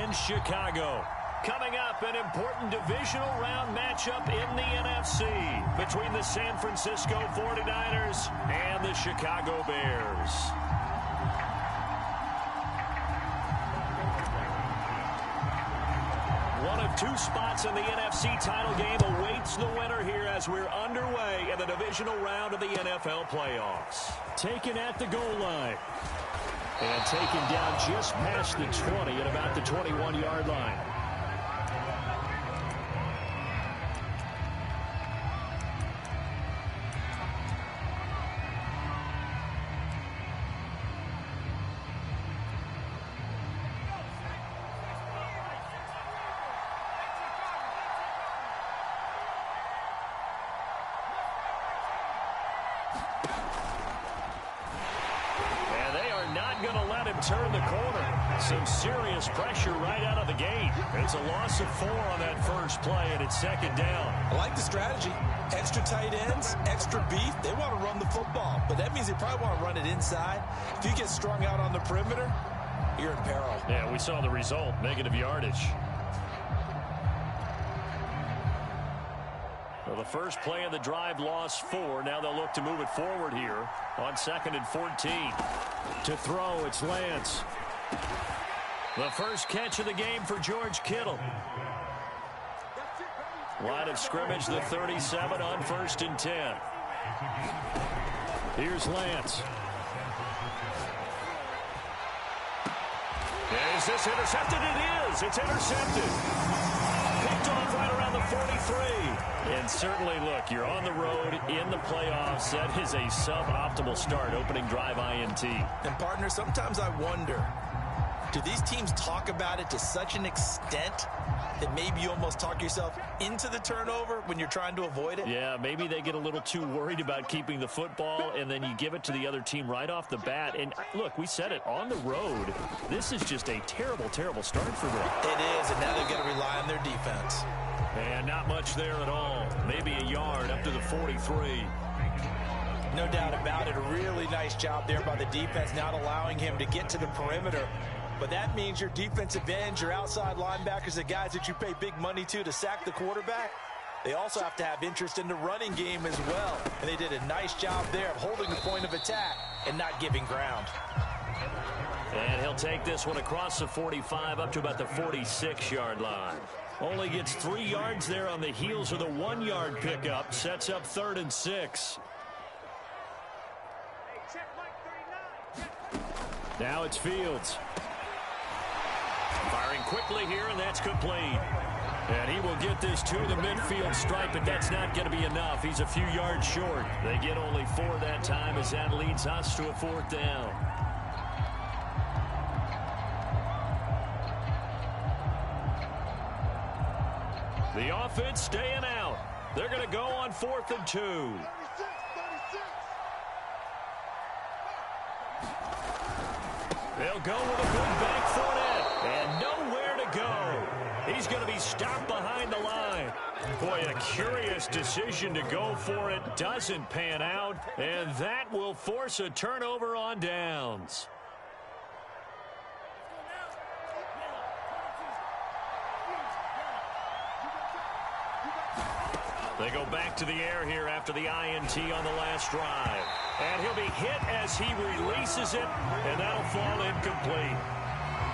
in Chicago. Coming up, an important divisional round matchup in the NFC between the San Francisco 49ers and the Chicago Bears. One of two spots in the NFC title game awaits the winner here as we're underway in the divisional round of the NFL playoffs. Taken at the goal line. And taken down just past the 20 at about the 21-yard line. Turn the corner. Some serious pressure right out of the gate. It's a loss of 4 on that first play, and it's second down. I like the strategy. Extra tight ends, extra beef. They want to run the football, but that means they probably want to run it inside. If you get strung out on the perimeter, you're in peril. Yeah, we saw the result. Negative yardage. Well, the first play of the drive lost 4. Now they'll look to move it forward here on 2nd and 14. To throw, it's Lance. The first catch of the game for George Kittle. Line of scrimmage, the 37 on 1st and 10. Here's Lance. Is this intercepted? It is. It's intercepted. Picked off right around the 43. And certainly, look, you're on the road in the playoffs. That is a suboptimal start, opening drive INT. And, partner, sometimes I wonder, do these teams talk about it to such an extent that maybe you almost talk yourself into the turnover when you're trying to avoid it? Yeah, maybe they get a little too worried about keeping the football, and then you give it to the other team right off the bat. And, look, we said it, on the road, this is just a terrible, terrible start for them. It is, and now they've got to rely on their defense. And not much there at all. Maybe a yard up to the 43. No doubt about it. A really nice job there by the defense, not allowing him to get to the perimeter. But that means your defensive ends, your outside linebackers, the guys that you pay big money to sack the quarterback, they also have to have interest in the running game as well. And they did a nice job there of holding the point of attack and not giving ground. And he'll take this one across the 45 up to about the 46-yard line. Only gets 3 yards there on the heels of the 1-yard pickup. Sets up 3rd and 6. Now it's Fields. Firing quickly here, and that's complete. And he will get this to the midfield stripe, but that's not going to be enough. He's a few yards short. They get only 4 that time as that leads us to a 4th down. The offense staying out. They're going to go on 4th and 2. They'll go with a good back foot in. And nowhere to go. He's going to be stopped behind the line. Boy, a curious decision to go for it. Doesn't pan out. And that will force a turnover on downs. They go back to the air here after the INT on the last drive. And he'll be hit as he releases it, and that'll fall incomplete.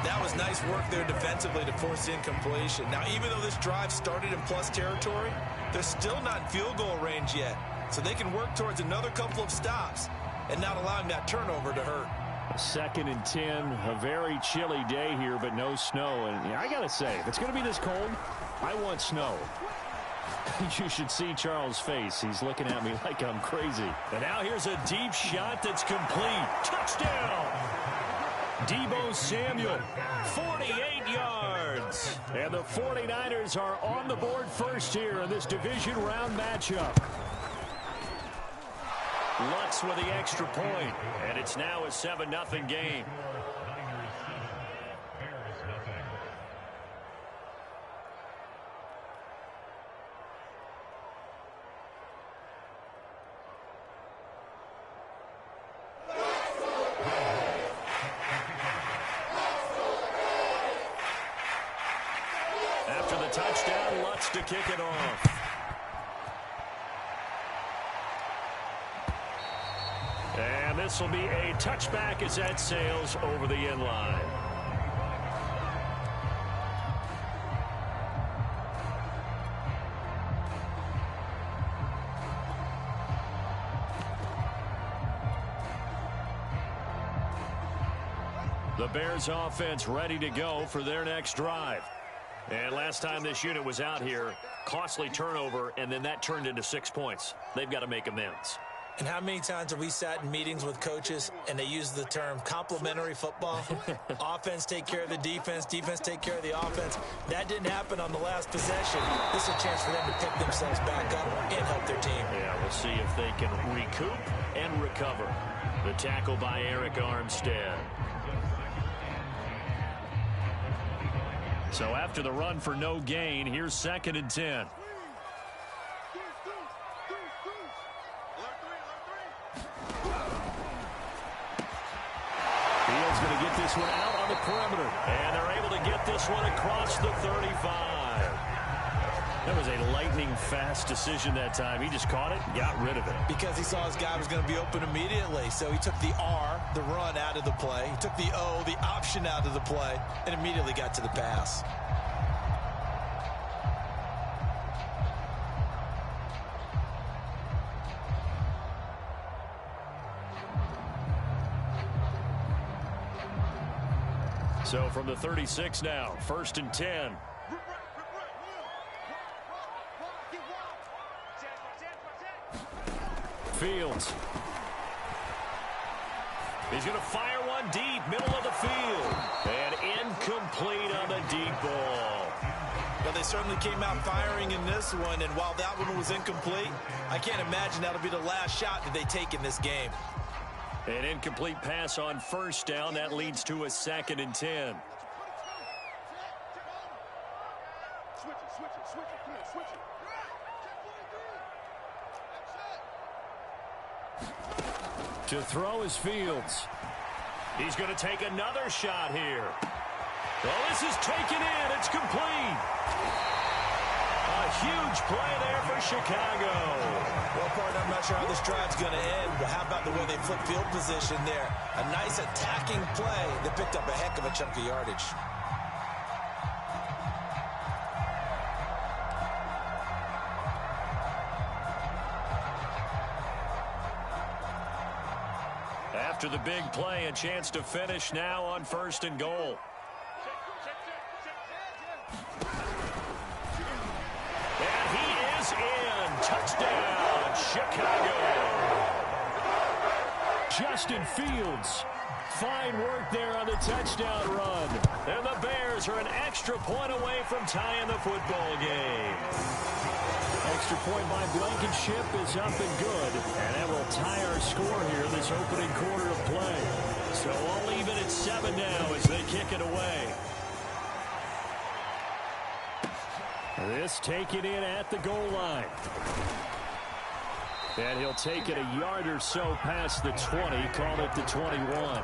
That was nice work there defensively to force incompletion. Now, even though this drive started in plus territory, they're still not in field goal range yet. So they can work towards another couple of stops and not allowing that turnover to hurt. 2nd and 10, a very chilly day here, but no snow. And I got to say, if it's going to be this cold, I want snow. You should see Charles' face. He's looking at me like I'm crazy. And now here's a deep shot that's complete. Touchdown! Deebo Samuel, 48 yards. And the 49ers are on the board first here in this division round matchup. Lutz with the extra point, and it's now a 7-0 game. touchdown. Lutz to kick it off. And this will be a touchback as that sails over the end line. The Bears offense ready to go for their next drive. And last time this unit was out here, costly turnover, and then that turned into 6 points. They've got to make amends. And how many times have we sat in meetings with coaches and they use the term complementary football? Offense take care of the defense, defense take care of the offense. That didn't happen on the last possession. This is a chance for them to pick themselves back up and help their team. Yeah, we'll see if they can recoup and recover. The tackle by Eric Armstead. So after the run for no gain, here's 2nd and 10. Field's going to get this one out on the perimeter. And they're able to get this one across the 35. That was a lightning-fast decision that time. He just caught it, got rid of it. Because he saw his guy was going to be open immediately. So he took the R, the run, out of the play. He took the O, the option, out of the play, and immediately got to the pass. So from the 36 now, 1st and 10. Fields. He's going to fire one deep, middle of the field. And incomplete on the deep ball. Well, they certainly came out firing in this one, and while that one was incomplete, I can't imagine that'll be the last shot that they take in this game. An incomplete pass on 1st down. That leads to a 2nd and 10. To throw is Fields. He's going to take another shot here. Well, this is taken in. It's complete. A huge play there for Chicago. Well, partner, I'm not sure how this drive's going to end, but how about the way they flip field position there? A nice attacking play that picked up a heck of a chunk of yardage. After the big play, a chance to finish now on 1st and goal. And he is in. Touchdown, Chicago. Justin Fields. Fine work there on the touchdown run. And the Bears are an extra point away from tying the football game. Extra point by Blankenship is up and good. And that will tie our score here this opening quarter of play. So I'll leave it at 7 now as they kick it away. This taken in at the goal line. And he'll take it a yard or so past the 20, call it the 21.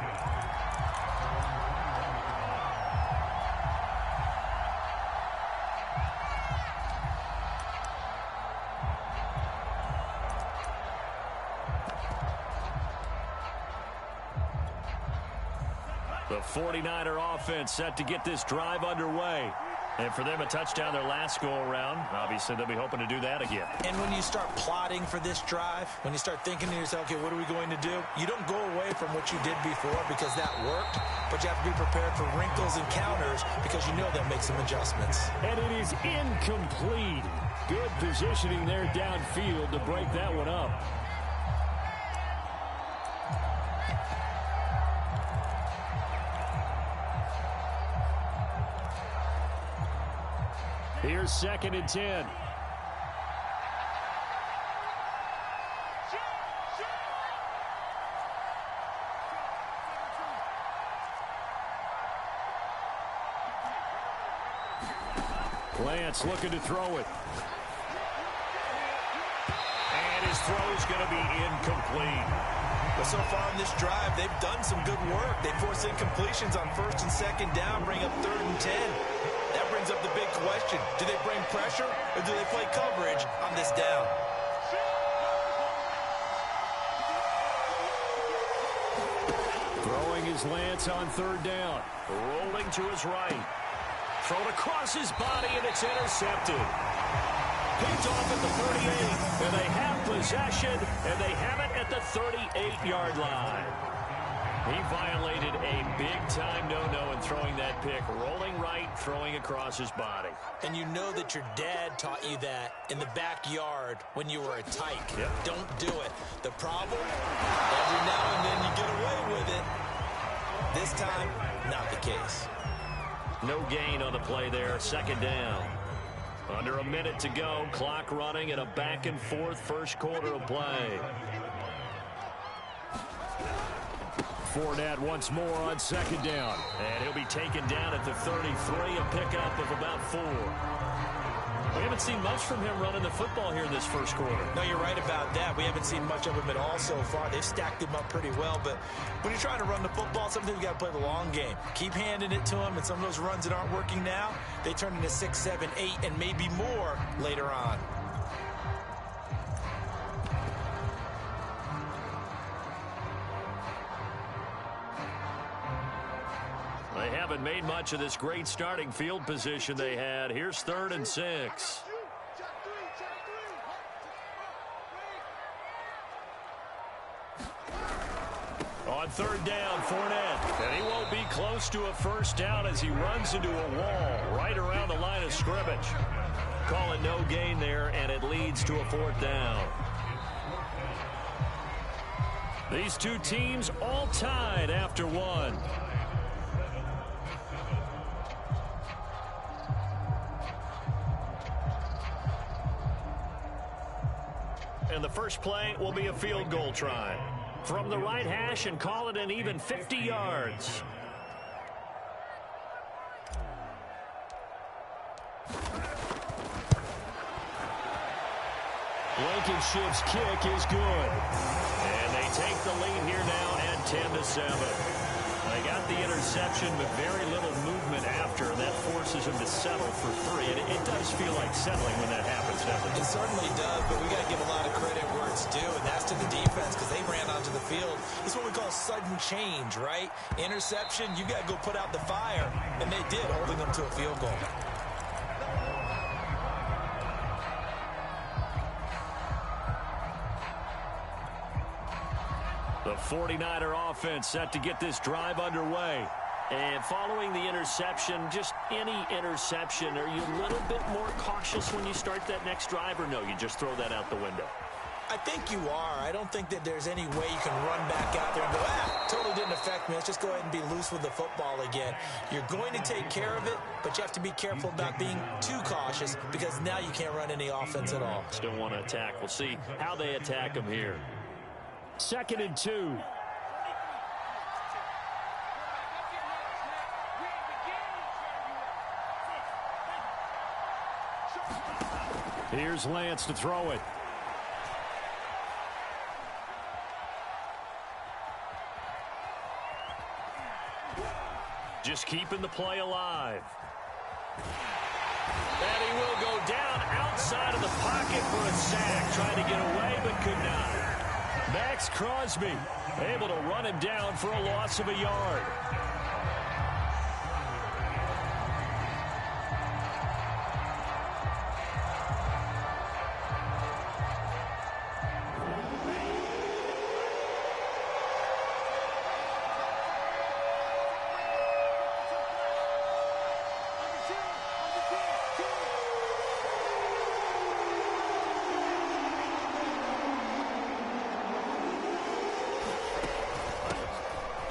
The 49er offense set to get this drive underway. And for them, a touchdown their last go-around. Obviously, they'll be hoping to do that again. And when you start plotting for this drive, when you start thinking to yourself, okay, what are we going to do? You don't go away from what you did before because that worked, but you have to be prepared for wrinkles and counters because you know that makes some adjustments. And it is incomplete. Good positioning there downfield to break that one up. Here's 2nd and 10. Lance looking to throw it. And his throw is going to be incomplete. But so far in this drive, they've done some good work. They force incompletions on 1st and 2nd down, bring up 3rd and 10. That brings up up the big question. Do they bring pressure or do they play coverage on this down? Throwing his Lance on third down. Rolling to his right. Thrown across his body, and it's intercepted. Picked off at the 38, and they have possession, and they have it at the 38-yard line. He violated a big-time no-no in throwing that pick. Rolling right, throwing across his body. And you know that your dad taught you that in the backyard when you were a tyke. Yep. Don't do it. The problem, every now and then you get away with it. This time, not the case. No gain on the play there. Second down. Under a minute to go. Clock running in a back-and-forth first quarter of play. Fournette once more on second down. And he'll be taken down at the 33, a pickup of about 4. We haven't seen much from him running the football here this first quarter. No, you're right about that. We haven't seen much of him at all so far. They've stacked him up pretty well, but when you're trying to run the football, sometimes you got to play the long game. Keep handing it to him, and some of those runs that aren't working now, they turn into 6, 7, 8, and maybe more later on. They haven't made much of this great starting field position they had. Here's 3rd and 6. On third down, Fournette. And he won't be close to a first down as he runs into a wall right around the line of scrimmage. Calling no gain there, and it leads to a 4th down. These two teams all tied after 1. And the first play will be a field goal try. From the right hash and call it an even 50 yards. Blankenship's kick is good. And they take the lead here now at 10-7. They got the interception, but very little movement after, and that forces him to settle for 3. And it does feel like settling when that happens, doesn't it? It certainly does, but we got to give a lot of credit where it's due, and that's to the defense because they ran onto the field. It's what we call sudden change, right? Interception, you got to go put out the fire, and they did, holding them to a field goal. The 49er offense set to get this drive underway. And following the interception, just any interception, are you a little bit more cautious when you start that next drive, or no, you just throw that out the window? I think you are. I don't think that there's any way you can run back out there and go, totally didn't affect me. Let's just go ahead and be loose with the football again. You're going to take care of it, but you have to be careful about being too cautious because now you can't run any offense at all. Still want to attack. We'll see how they attack him here. 2nd and 2. Here's Lance to throw it. Just keeping the play alive. And he will go down outside of the pocket for a sack. Trying to get away, but could not. Max Crosby able to run him down for a loss of a yard.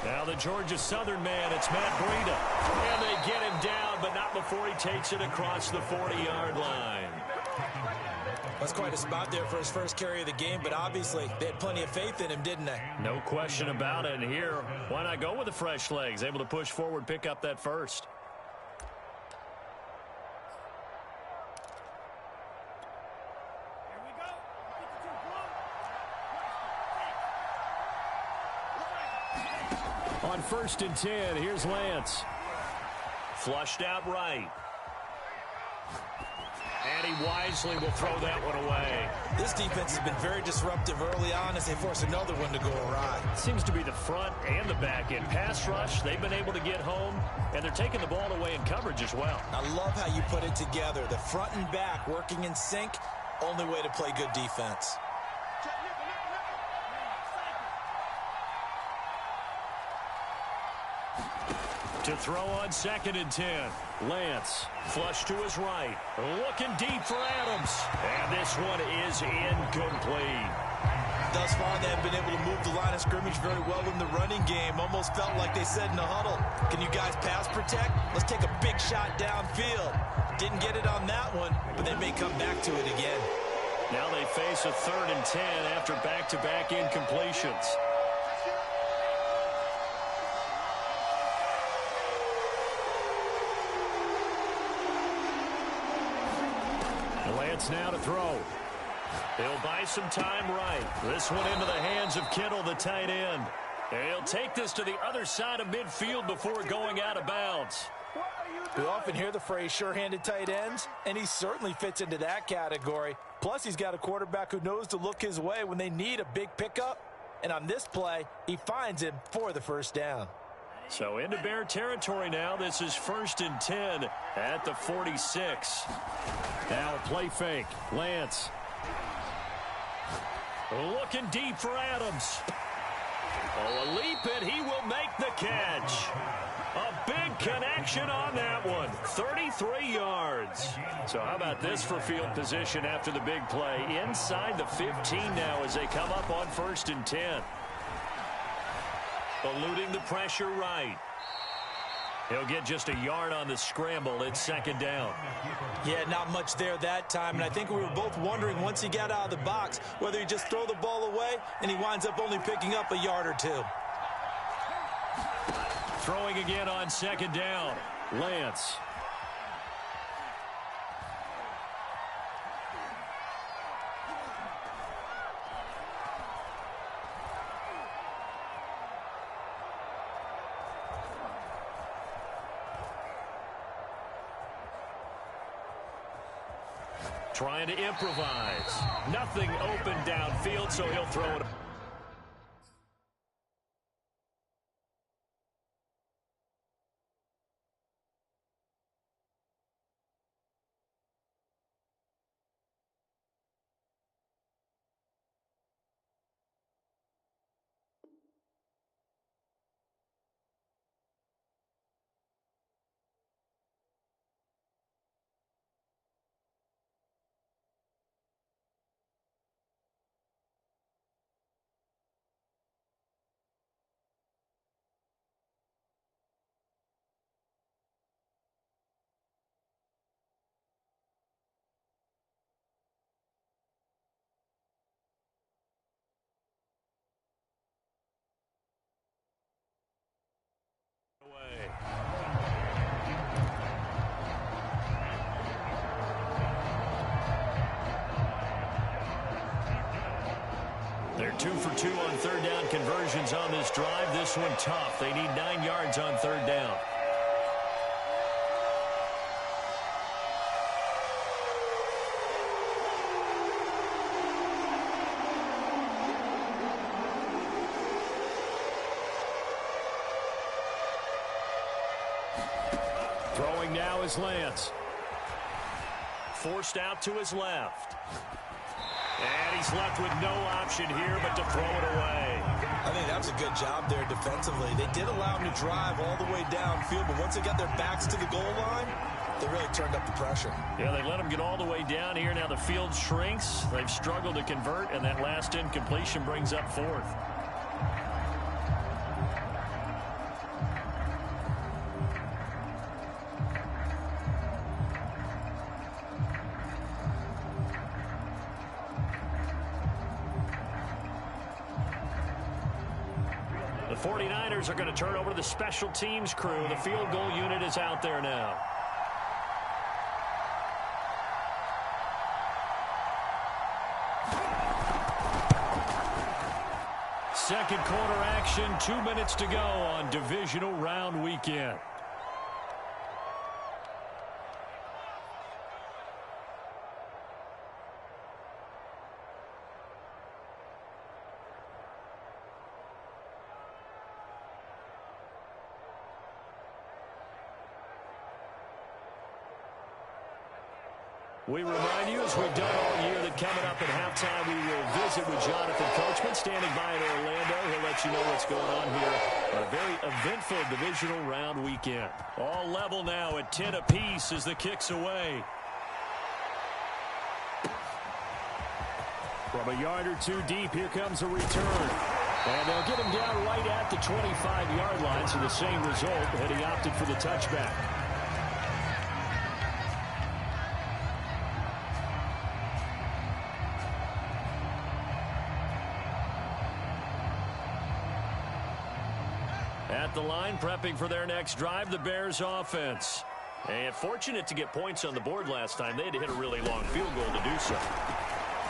Now the Georgia Southern man, it's Matt Breida. And they get him down, but not before he takes it across the 40-yard line. That's quite a spot there for his first carry of the game, but obviously they had plenty of faith in him, didn't they? No question about it. And here, why not go with the fresh legs? Able to push forward, pick up that first. On 1st and 10, here's Lance. Flushed out right. And he wisely will throw that one away. This defense has been very disruptive early on as they force another one to go awry. Seems to be the front and the back end. Pass rush, they've been able to get home, and they're taking the ball away in coverage as well. I love how you put it together. The front and back working in sync, only way to play good defense. To throw on 2nd and 10. Lance, flush to his right. Looking deep for Adams. And this one is incomplete. Thus far, they have been able to move the line of scrimmage very well in the running game. Almost felt like they said in the huddle, can you guys pass protect? Let's take a big shot downfield. Didn't get it on that one, but they may come back to it again. Now they face a 3rd and 10 after back-to-back incompletions. Lance now to throw. He'll buy some time right. This one into the hands of Kittle, the tight end. He'll take this to the other side of midfield before going out of bounds. We often hear the phrase sure-handed tight ends, and he certainly fits into that category. Plus, he's got a quarterback who knows to look his way when they need a big pickup. And on this play, he finds him for the first down. So into Bear territory now. This is 1st and 10 at the 46. Now a play fake. Lance. Looking deep for Adams. Oh, a leap, and he will make the catch. A big connection on that one. 33 yards. So how about this for field position after the big play? Inside the 15 now as they come up on 1st and 10. Eluding the pressure right. He'll get just a yard on the scramble. It's 2nd down. Yeah, not much there that time. And I think we were both wondering once he got out of the box whether he just throw the ball away and he winds up only picking up a yard or two. Throwing again on 2nd down. Lance. Trying to improvise. Nothing open downfield, so he'll throw it. They're 2 for 2 on 3rd down conversions on this drive. This one tough. They need 9 yards on 3rd down. Throwing now is Lance. Forced out to his left. And he's left with no option here but to throw it away. I think that's a good job there defensively. They did allow him to drive all the way downfield, but once they got their backs to the goal line, they really turned up the pressure. Yeah, they let him get all the way down here. Now the field shrinks. They've struggled to convert, and that last incompletion brings up 4th. The 49ers are going to turn over to the special teams crew. The field goal unit is out there now. Second quarter action, 2 minutes to go on divisional round weekend. We remind you, as we've done all year, that coming up at halftime, we will visit with Jonathan Coachman, standing by in Orlando. He'll let you know what's going on here on a very eventful divisional round weekend. All level now at 10 apiece as the kick's away. From a yard or two deep, here comes a return. And they'll get him down right at the 25-yard line, so the same result, and he opted for the touchback. At the line, prepping for their next drive, the Bears offense. And fortunate to get points on the board last time. They had to hit a really long field goal to do so.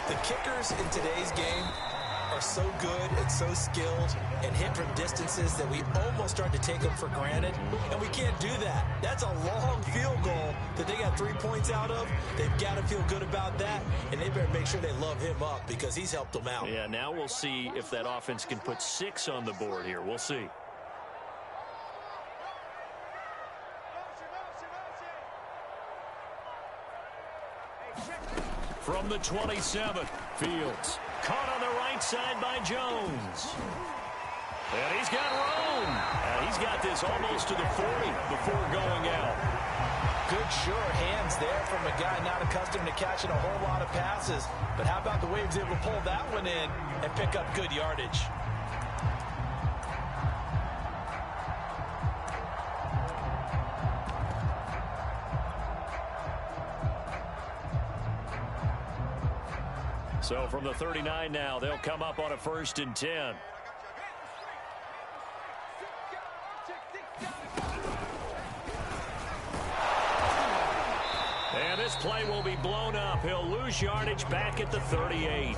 The kickers in today's game are so good and so skilled and hit from distances that we almost start to take them for granted, and we can't do that. That's a long field goal that they got 3 points out of. They've got to feel good about that, and they better make sure they love him up because he's helped them out. Yeah, now we'll see if that offense can put 6 on the board here. We'll see. From the 27, Fields. Caught on the right side by Jones. And he's got room. And he's got this almost to the 40 before going out. Good, sure hands there from a guy not accustomed to catching a whole lot of passes. But how about the way he was able to pull that one in and pick up good yardage? So from the 39 now, they'll come up on a 1st and 10. And this play will be blown up. He'll lose yardage back at the 38.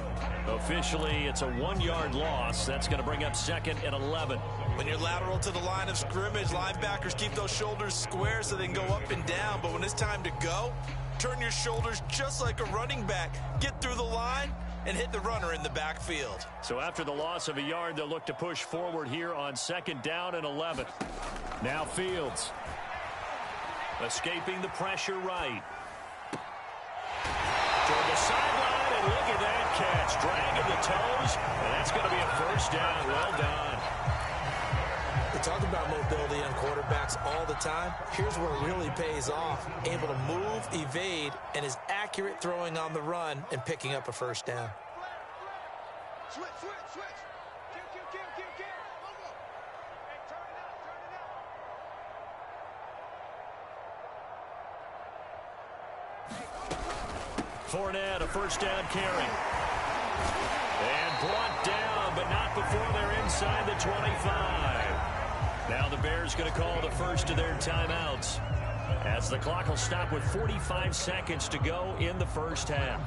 Officially, it's a 1-yard loss. That's going to bring up 2nd and 11. When you're lateral to the line of scrimmage, linebackers keep those shoulders square so they can go up and down. But when it's time to go, turn your shoulders just like a running back. Get through the line and hit the runner in the backfield. So after the loss of a yard, they'll look to push forward here on 2nd down and 11. Now Fields. Escaping the pressure right. Toward the sideline, and look at that catch. Dragging the toes, and that's going to be a 1st down. Well done. We talk about mobility on quarterbacks all the time. Here's where it really pays off. Able to move, evade, and is accurate throwing on the run and picking up a 1st down. Switch. Kill. Hey, turn it out. Fournette, a 1st down carry. And brought down, but not before they're inside the 25. Now the Bears going to call the first of their timeouts, as the clock will stop with 45 seconds to go in the 1st half.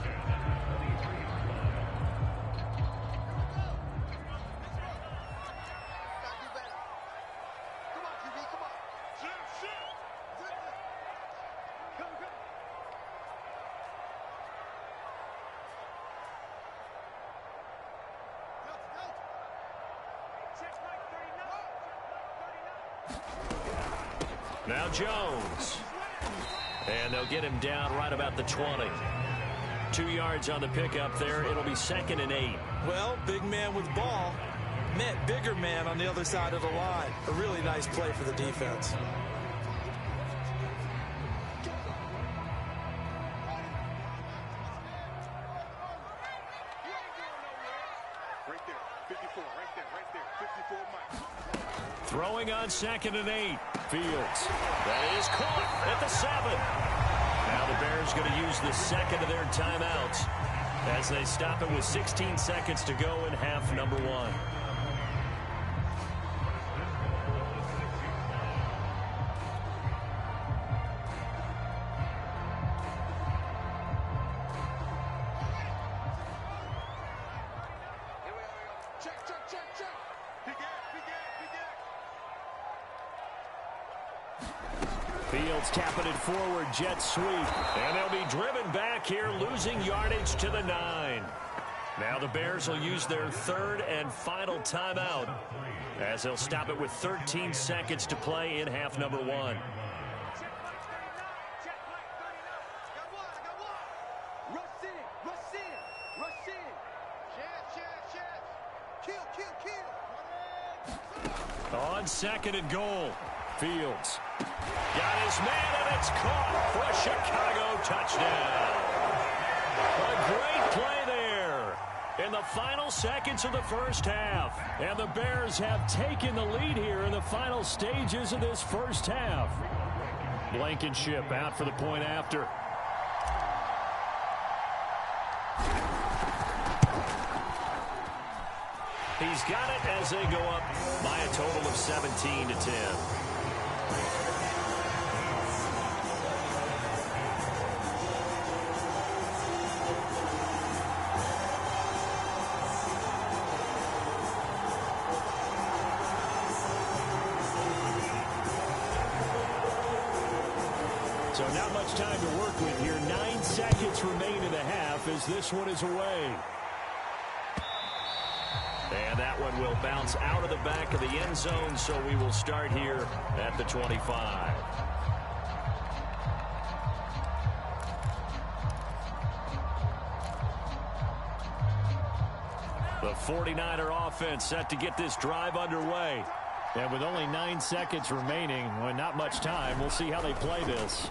Now Jones. And they'll get him down right about the 20. 2 yards on the pickup there. It'll be 2nd and 8. Well, big man with ball met bigger man on the other side of the line. A really nice play for the defense. Throwing on 2nd and 8. Fields. That is caught at the 7. Now the Bears going to use the 2nd of their timeouts as they stop it with 16 seconds to go in half number 1. Fields tapping it forward, jet sweep. And they'll be driven back here, losing yardage to the 9. Now the Bears will use their 3rd and final timeout, as they'll stop it with 13 seconds to play in half number 1. On second and goal, Fields got his man, and it's caught for a Chicago touchdown. A great play there in the final seconds of the first half. And the Bears have taken the lead here in the final stages of this first half. Blankenship out for the point after. He's got it as they go up by a total of 17-10. So not much time to work with here. 9 seconds remain in the half as this one is away. And that one will bounce out of the back of the end zone, so we will start here at the 25. The 49er offense set to get this drive underway. And with only 9 seconds remaining, well, not much time, we'll see how they play this.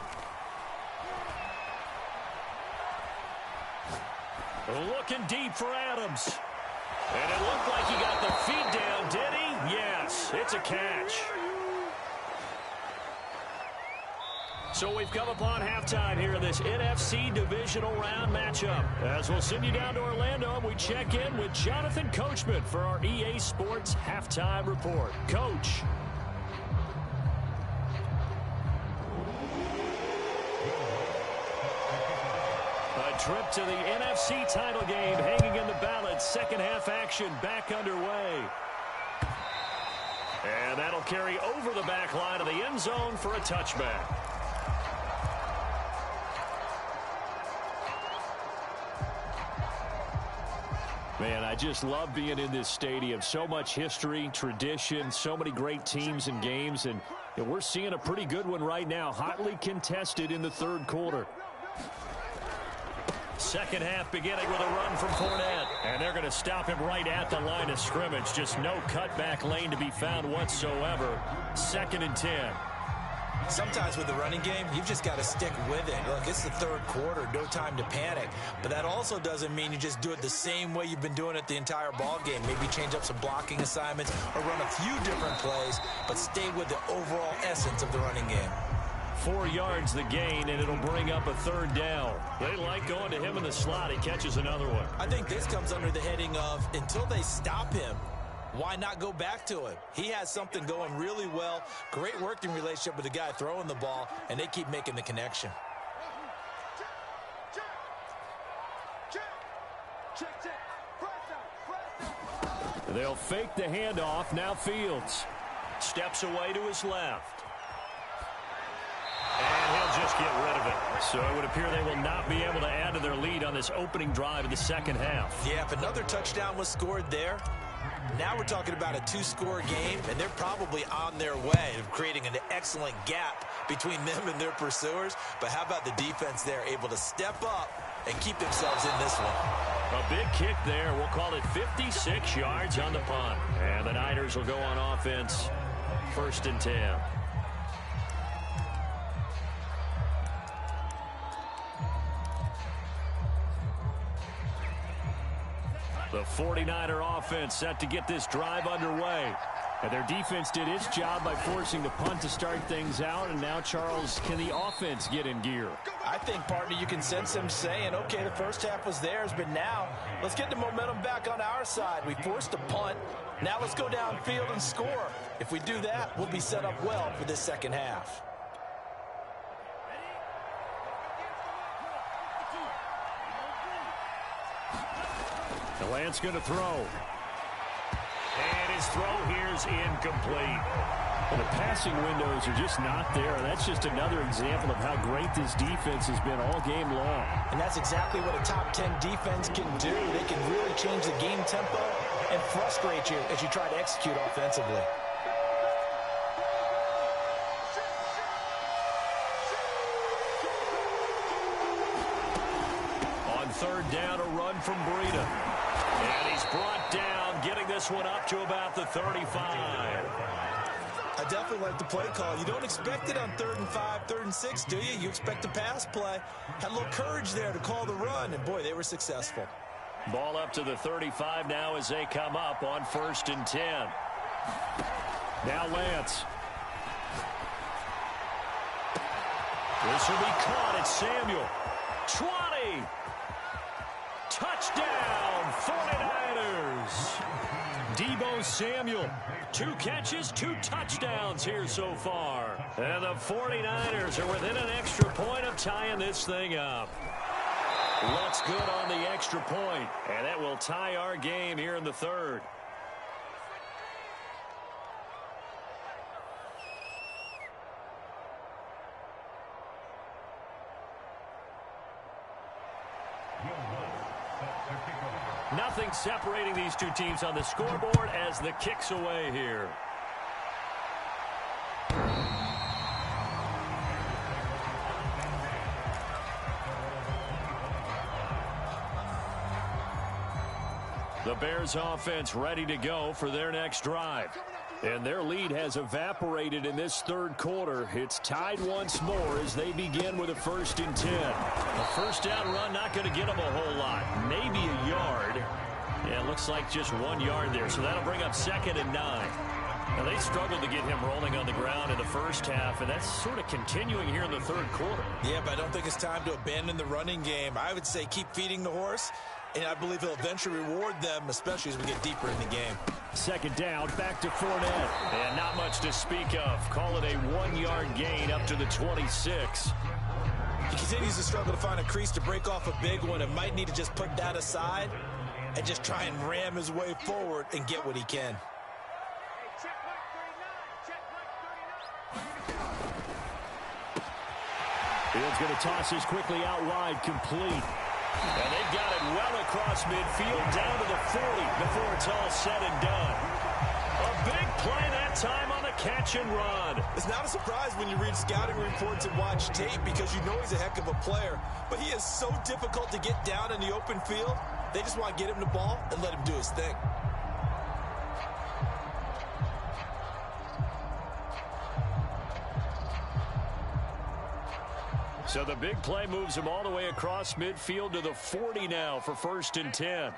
Looking deep for Adams. And it looked like he got the feet down, did he? Yes, it's a catch. So we've come upon halftime here in this NFC divisional round matchup. As we'll send you down to Orlando, and we check in with Jonathan Coachman for our EA Sports Halftime Report. Coach. A trip to the NFC title game hanging in the balance. Second half action back underway. And that'll carry over the back line of the end zone for a touchback. Man, I just love being in this stadium. So much history, tradition, so many great teams and games. And we're seeing a pretty good one right now. Hotly contested in the third quarter. Second half beginning with a run from Fournette. And they're going to stop him right at the line of scrimmage. Just no cutback lane to be found whatsoever. 2nd and 10. Sometimes with the running game, you've just got to stick with it. Look, it's the third quarter, no time to panic. But that also doesn't mean you just do it the same way you've been doing it the entire ball game. Maybe change up some blocking assignments or run a few different plays, but stay with the overall essence of the running game. 4 yards the gain, and it'll bring up a third down. They like going to him in the slot. He catches another one. I think this comes under the heading of until they stop him, why not go back to him? He has something going really well. Great working relationship with the guy throwing the ball, and they keep making the connection. They'll fake the handoff. Now Fields steps away to his left. And he'll just get rid of it. So it would appear they will not be able to add to their lead on this opening drive of the second half. Yeah, if another touchdown was scored there, now we're talking about a 2-score game, and they're probably on their way of creating an excellent gap between them and their pursuers. But how about the defense there, able to step up and keep themselves in this one? A big kick there. We'll call it 56 yards on the punt. And the Niners will go on offense. 1st and 10. The 49er offense set to get this drive underway. And their defense did its job by forcing the punt to start things out. And now, Charles, can the offense get in gear? I think, partner, you can sense them saying, okay, the first half was theirs, but now let's get the momentum back on our side. We forced a punt. Now let's go downfield and score. If we do that, we'll be set up well for this second half. The Lance going to throw. And his throw here's incomplete. Well, the passing windows are just not there. That's just another example of how great this defense has been all game long. And that's exactly what a top 10 defense can do. They can really change the game tempo and frustrate you as you try to execute offensively. On 3rd down, a run from Breida. And he's brought down down, getting this one up to about the 35. I definitely like the play call. You don't expect it on 3rd and 5, 3rd and 6, do you? You expect a pass play. Had a little courage there to call the run, and boy, they were successful. Ball up to the 35 now as they come up on 1st and 10. Now Lance. This will be caught. It's Samuel. 20. Touchdown, 49ers. Deebo Samuel. 2 catches, 2 touchdowns here so far. And the 49ers are within an extra point of tying this thing up. Looks good on the extra point, and that will tie our game here in the 3rd. Nothing separating these two teams on the scoreboard as the kick's away here. The Bears offense ready to go for their next drive. And their lead has evaporated in this 3rd quarter. It's tied once more as they begin with a 1st and 10. A first down run not going to get them a whole lot. Maybe a yard. Yeah, it looks like just 1 yard there. So that'll bring up 2nd and 9. Now, they struggled to get him rolling on the ground in the first half, and that's sort of continuing here in the 3rd quarter. Yeah, but I don't think it's time to abandon the running game. I would say keep feeding the horse, and I believe he'll eventually reward them, especially as we get deeper in the game. 2nd down, back to Fournette. And not much to speak of. Call it a 1-yard gain up to the 26. He continues to struggle to find a crease to break off a big one and might need to just put that aside and just try and ram his way forward and get what he can. Fields going to toss this quickly out wide, complete. And they've got it well across midfield, down to the 40 before it's all said and done. A big play that time on the catch and run. It's not a surprise when you read scouting reports and watch tape because you know he's a heck of a player. But he is so difficult to get down in the open field. They just want to get him the ball and let him do his thing. So the big play moves him all the way across midfield to the 40 now for 1st and 10.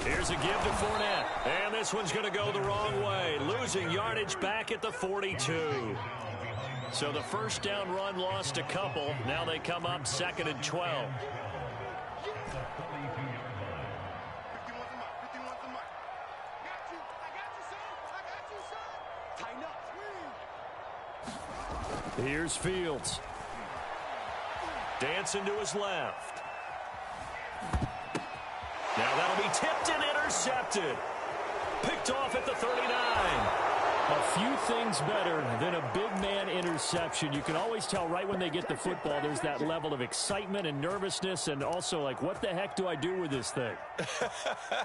Here's a give to Fournette. And this one's going to go the wrong way. Losing yardage back at the 42. So the first down run lost a couple. Now they come up 2nd and 12. Here's Fields. Dancing to his left. Now that'll be tipped and intercepted. Picked off at the 39. A few things better than a big man interception. You can always tell right when they get the football, there's that level of excitement and nervousness and also like, what the heck do I do with this thing?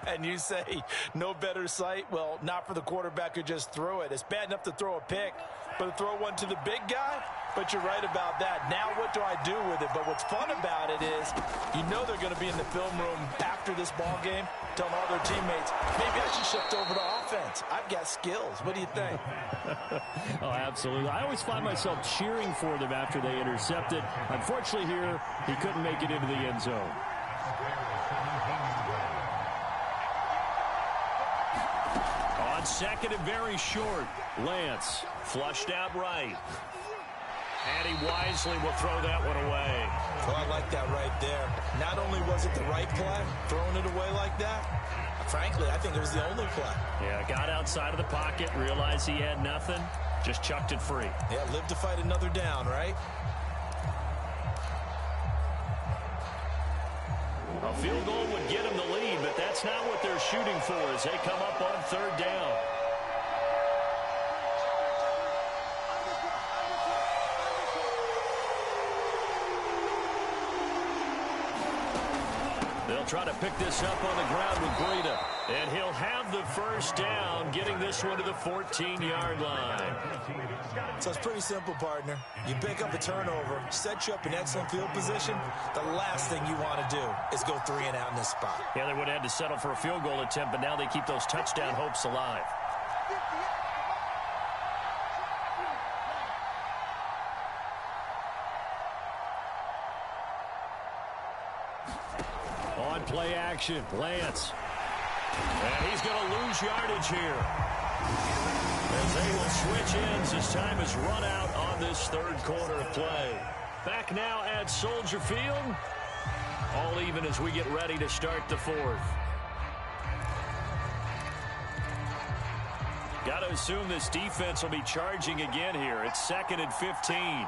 And you say no better sight? Well, not for the quarterback who just threw it. It's bad enough to throw a pick, but to throw one to the big guy? But you're right about that. Now what do I do with it? But what's fun about it is you know they're going to be in the film room after this ball game telling all their teammates, maybe I should shift over to offense. I've got skills. What do you think? Oh, absolutely. I always find myself cheering for them after they intercept it. Unfortunately here, he couldn't make it into the end zone. On 2nd and very short, Lance flushed out right. And he wisely will throw that one away. Oh, I like that right there. Not only was it the right play, throwing it away like that, frankly, I think it was the only play. Yeah, got outside of the pocket, realized he had nothing, just chucked it free. Yeah, live to fight another down, right? A field goal would get him the lead, but that's not what they're shooting for as they come up on 3rd down. They'll try to pick this up on the ground with Breida. And he'll have the first down, getting this one to the 14-yard line. So it's pretty simple, partner. You pick up a turnover, set you up in excellent field position. The last thing you want to do is go 3 and out in this spot. Yeah, they would have had to settle for a field goal attempt, but now they keep those touchdown hopes alive. On play action, Lance. And he's going to lose yardage here, as they will switch ends as time is run out on this third quarter of play. Back now at Soldier Field. All even as we get ready to start the fourth. Got to assume this defense will be charging again here. It's 2nd and 15.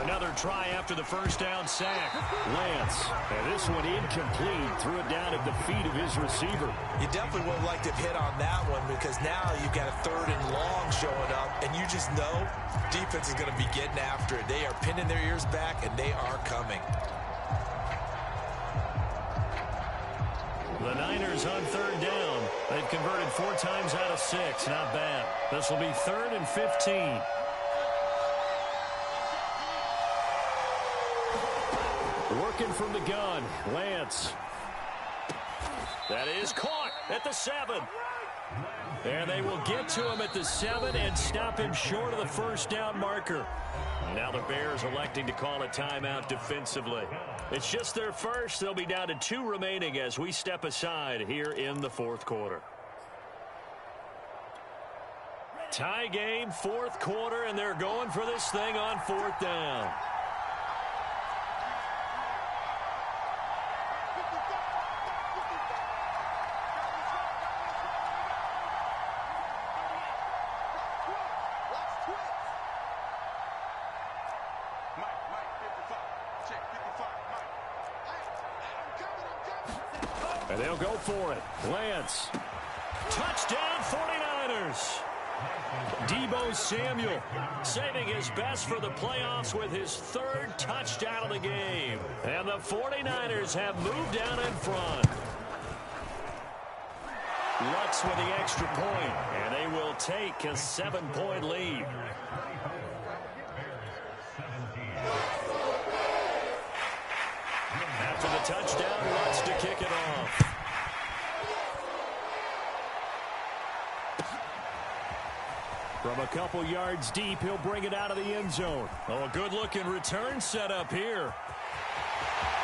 Another try after the first down sack. Lance. And this one incomplete. Threw it down at the feet of his receiver. You definitely would have liked to hit on that one, because now you've got a 3rd and long showing up, and you just know defense is going to be getting after it. They are pinning their ears back, and they are coming. The Niners on 3rd down. They've converted 4 times out of 6. Not bad. This will be 3rd and 15. Working from the gun, Lance. That is caught at the 7. And they will get to him at the 7 and stop him short of the first down marker. Now the Bears electing to call a timeout defensively. It's just their first. They'll be down to 2 remaining as we step aside here in the fourth quarter. Tie game, fourth quarter, and they're going for this thing on 4th down. And they'll go for it. Lance. Touchdown 49ers. Deebo Samuel saving his best for the playoffs with his 3rd touchdown of the game. And the 49ers have moved down in front. Lutz with the extra point, and they will take a 7-point lead. After the touchdown, Lutz to kick it off. From a couple yards deep, he'll bring it out of the end zone. Oh, a good-looking return set up here.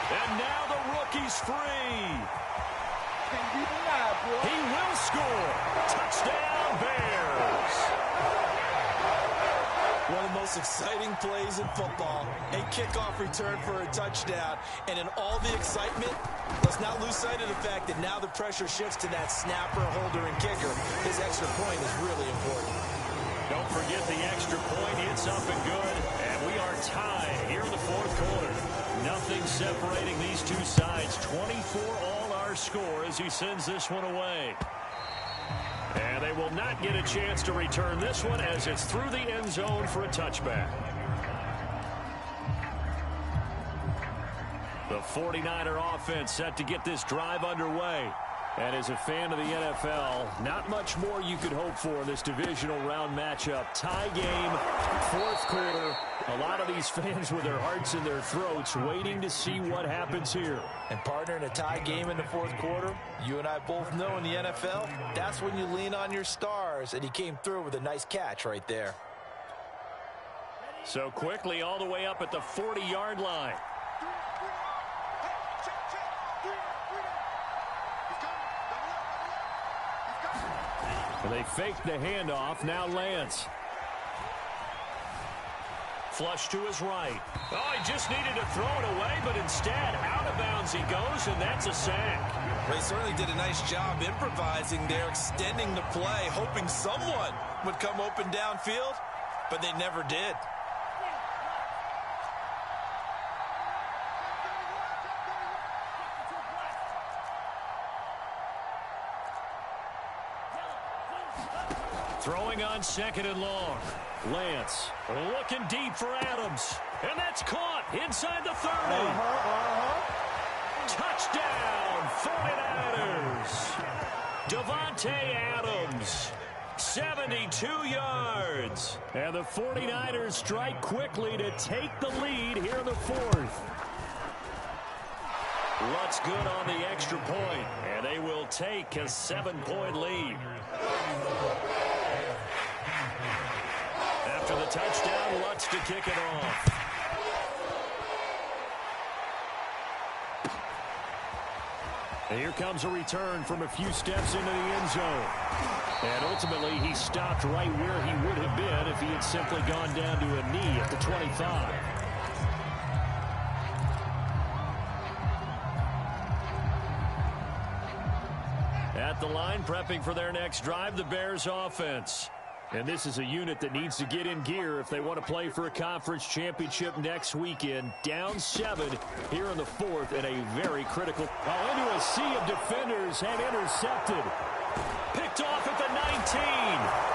And now the rookie's free. He will score. Touchdown, Bears. One of the most exciting plays in football. A kickoff return for a touchdown. And in all the excitement, let's not lose sight of the fact that now the pressure shifts to that snapper, holder, and kicker. His extra point is really important. Don't forget the extra point. It's up and good. And we are tied here in the fourth quarter. Nothing separating these two sides. 24 all our score as he sends this one away. And they will not get a chance to return this one as it's through the end zone for a touchback. The 49er offense set to get this drive underway. And as a fan of the NFL, not much more you could hope for in this divisional round matchup. Tie game, fourth quarter. A lot of these fans with their hearts in their throats waiting to see what happens here. And partner, in a tie game in the fourth quarter, you and I both know in the NFL, that's when you lean on your stars. And he came through with a nice catch right there. So quickly all the way up at the 40-yard line. They fake the handoff. Now Lance. Flush to his right. Oh, he just needed to throw it away, but instead out of bounds he goes, and that's a sack. Well, he certainly did a nice job improvising there, extending the play, hoping someone would come open downfield, but they never did. Throwing on second and long. Lance looking deep for Adams. And that's caught inside the 30. Touchdown, 49ers. Devontae Adams, 72 yards. And the 49ers strike quickly to take the lead here in the fourth. Lutt's good on the extra point, and they will take a 7-point lead. After the touchdown, Lutz to kick it off. And here comes a return from a few steps into the end zone. And ultimately, he stopped right where he would have been if he had simply gone down to a knee at the 25. At the line, prepping for their next drive, the Bears offense. And this is a unit that needs to get in gear if they want to play for a conference championship next weekend. Down 7 here in the fourth in a very critical. Into a sea of defenders and intercepted. Picked off at the 19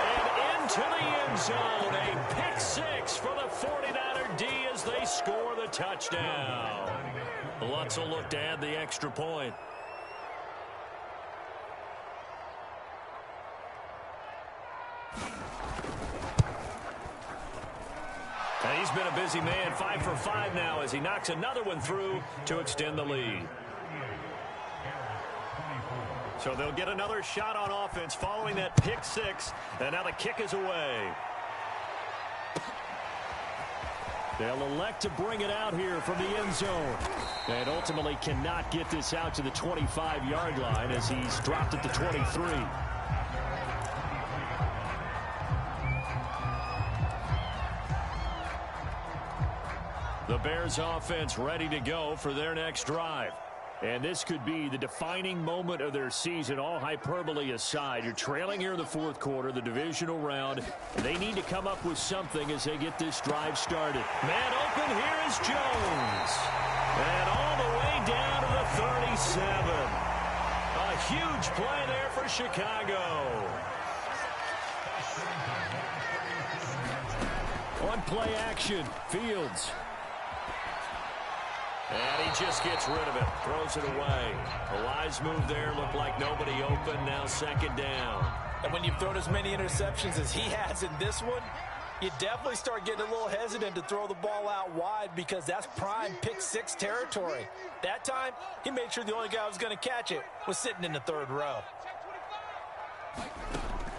and into the end zone. A pick 6 for the 49er D as they score the touchdown. Lutz will look to add the extra point. And he's been a busy man, 5 for 5 now as he knocks another one through to extend the lead. So they'll get another shot on offense following that pick 6, and now the kick is away. They'll elect to bring it out here from the end zone. And ultimately cannot get this out to the 25-yard line as he's dropped at the 23. The Bears offense ready to go for their next drive. And this could be the defining moment of their season, all hyperbole aside. You're trailing here in the fourth quarter, the divisional round, and they need to come up with something as they get this drive started. Man open, here is Jones. And all the way down to the 37. A huge play there for Chicago. On play action, Fields. And he just gets rid of it, throws it away. A wise move there, looked like nobody open, now second down. And when you've thrown as many interceptions as he has in this one, you definitely start getting a little hesitant to throw the ball out wide because that's prime pick 6 territory. That time, he made sure the only guy who was going to catch it was sitting in the third row.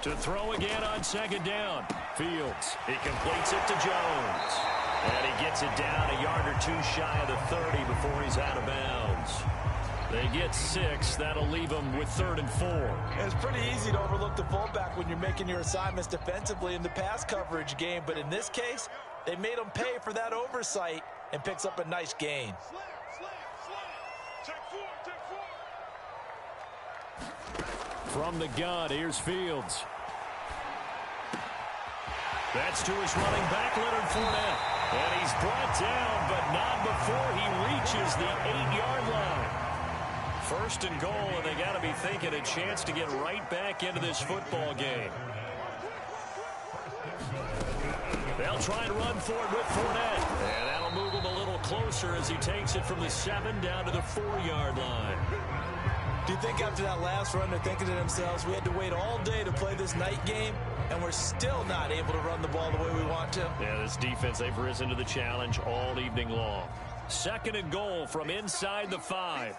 To throw again on second down. Fields, he completes it to Jones. And he gets it down a yard or two shy of the 30 before he's out of bounds. They get 6. That'll leave them with 3rd and 4. It's pretty easy to overlook the fullback when you're making your assignments defensively in the pass coverage game. But in this case, they made him pay for that oversight and picks up a nice gain. From the gun, here's Fields. That's to his running back, Leonard Fournette. And he's brought down, but not before he reaches the 8-yard line. 1st and goal, and they got to be thinking a chance to get right back into this football game. They'll try and run for it with Fournette. And that'll move him a little closer as he takes it from the 7 down to the 4-yard line. Do you think after that last run they're thinking to themselves, we had to wait all day to play this night game, and we're still not able to run the ball the way we want to? Yeah, this defense, they've risen to the challenge all evening long. 2nd and goal from inside the 5.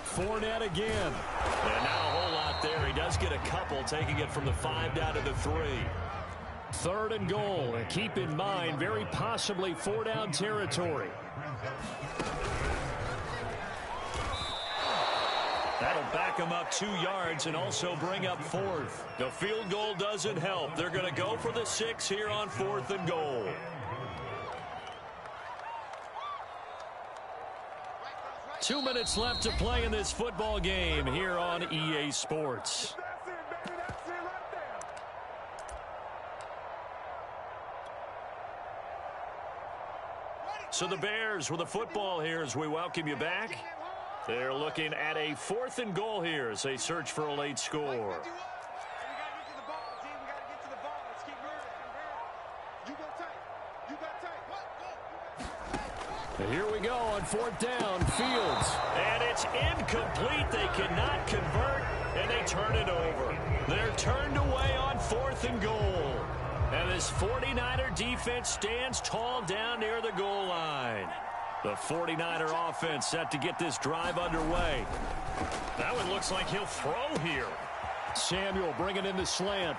Fournette again. And not a whole lot there. He does get a couple, taking it from the 5 down to the 3. 3rd and goal. And keep in mind, very possibly 4-down territory. That'll back him up 2 yards and also bring up 4th. The field goal doesn't help. They're going to go for the 6 here on 4th and goal. Two minutes left to play in this football game here on EA Sports. So the Bears with the football here as we welcome you back. They're looking at a 4th and goal here as they search for a late score. Here we go on 4th down. Fields. And it's incomplete. They cannot convert, and they turn it over. They're turned away on 4th and goal. And this 49er defense stands tall down near the goal line. The 49er offense set to get this drive underway. That one looks like he'll throw here. Samuel bringing in the slant.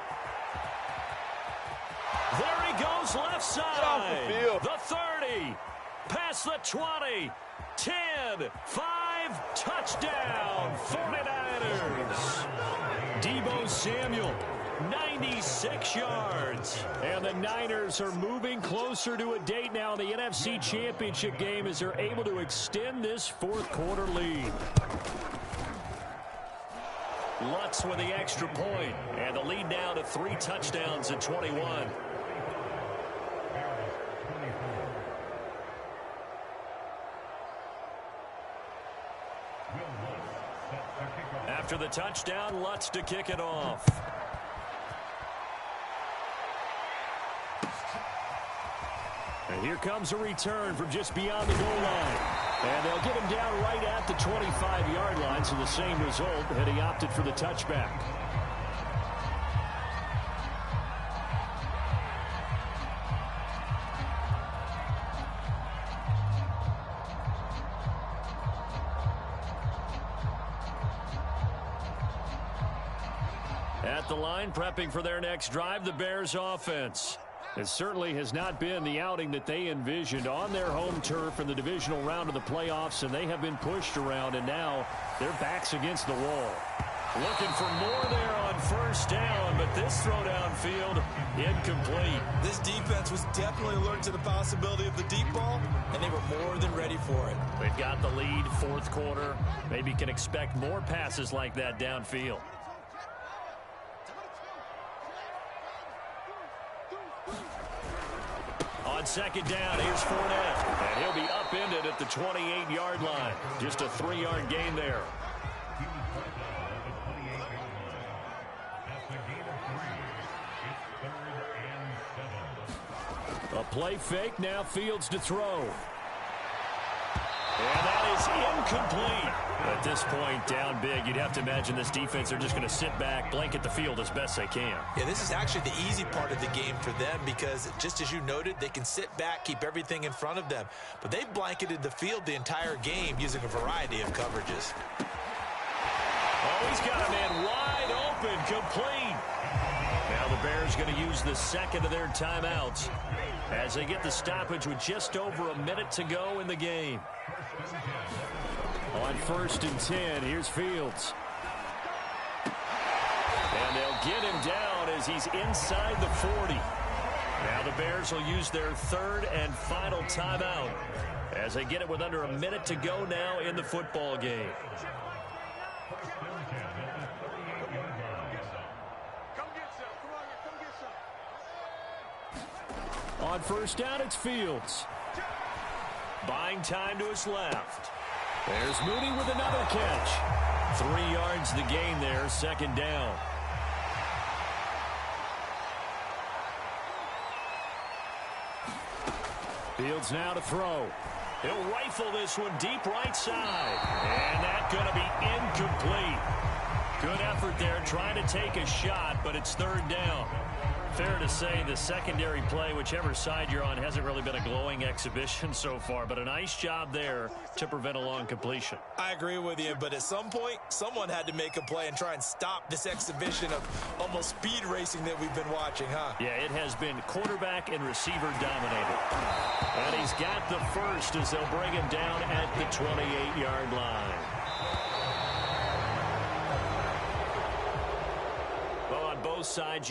There he goes left side. The 30. Past the 20, 10, 5, touchdown, 49ers. Deebo Samuel, 96 yards. And the Niners are moving closer to a date now in the NFC Championship game as they're able to extend this 4th quarter lead. Lutz with the extra point, and the lead now to 3 touchdowns at 21. After the touchdown, Lutz to kick it off. And here comes a return from just beyond the goal line. And they'll get him down right at the 25-yard line, so the same result had he opted for the touchback. At the line, prepping for their next drive, the Bears offense. It certainly has not been the outing that they envisioned on their home turf in the divisional round of the playoffs, and they have been pushed around, and now their backs against the wall. Looking for more there on 1st down, but this throw downfield, incomplete. This defense was definitely alert to the possibility of the deep ball, and they were more than ready for it. They've got the lead, 4th quarter. Maybe can expect more passes like that downfield. On 2nd down, here's Fournette. And he'll be upended at the 28-yard line. Just a 3-yard gain there. A play fake, now Fields to throw. And that is incomplete. At this point, down big, you'd have to imagine this defense are just going to sit back, blanket the field as best they can. Yeah, this is actually the easy part of the game for them because, just as you noted, they can sit back, keep everything in front of them. But they've blanketed the field the entire game using a variety of coverages. Oh, he's got a man wide open, complete. Now the Bears going to use the 2nd of their timeouts as they get the stoppage with just over a minute to go in the game. On 1st and 10, here's Fields. And they'll get him down as he's inside the 40. Now the Bears will use their 3rd and final timeout as they get it with under a minute to go now in the football game. On 1st down, it's Fields. Buying time to his left. There's Mooney with another catch. 3 yards the gain there, 2nd down. Fields now to throw. He'll rifle this one deep right side. And that's going to be incomplete. Good effort there trying to take a shot, but it's 3rd down. Fair to say the secondary play, whichever side you're on, hasn't really been a glowing exhibition so far, but a nice job there to prevent a long completion. I agree with you, but at some point, someone had to make a play and try and stop this exhibition of almost speed racing that we've been watching, huh? Yeah, it has been quarterback and receiver dominated. And he's got the first as they'll bring him down at the 28-yard line. Well, on both sides,